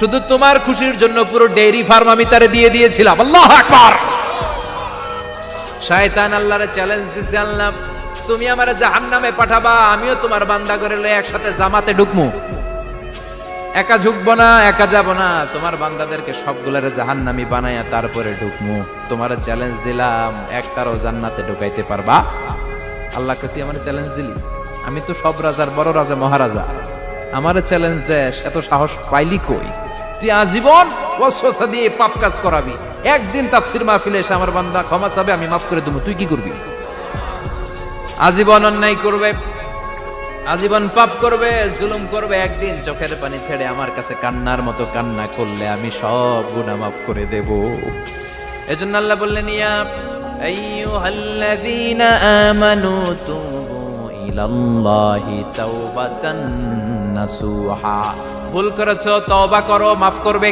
শুধু তোমার খুশির জন্য পুরো ডেইরি ফার্ম আমি তারে দিয়ে দিয়েছিলাম। আল্লাহু আকবার। শয়তান আল্লাহরে চ্যালেঞ্জ দিছে, আল্লাহ তুমি আমারে জাহান্নামে পাঠাবা, আমিও তোমার বান্দা করে লয়ে একসাথে জামাতে ঢুকমু। একা ঢুকবো না, একা যাব না, তোমার বান্দাদেরকে সবগুলারে জাহান্নামী বানায়া তারপরে ঢুকমু। তোমারে চ্যালেঞ্জ দিলাম, একটারও জান্নাতে ঢুকাইতে পারবা? আল্লাহকে তুই আমারে চ্যালেঞ্জ দিলি? আমি তো সব রাজার বড় রাজা, মহারাজা, আমারে চ্যালেঞ্জ দেশ, এত সাহস পাইলি কই? তুই আজীবন ওয়াসওয়াসা দিয়ে পাপ কাজ করাবি, একদিন তাফসীর মাহফিলে এসে আমার বান্দা ক্ষমা চাবে, আমি মাফ করে দেবো, তুই কি করবি? আজীবন অন্যায় করবে, আজীবন পাপ করবে, জুলুম করবে, একদিন চোখের পানি ছেড়ে আমার কাছে কান্নার মতো কান্না করলে আমি সব গুনাহ মাফ করে দেব। এজন্য আল্লাহ বললেন, ইয়া আইয়ুহাল্লাযীনা আমানু তুবু ইলাল্লাহি তাওবাতান নাসুহা। ভুল করেছো, তওবা করো, মাফ করবে।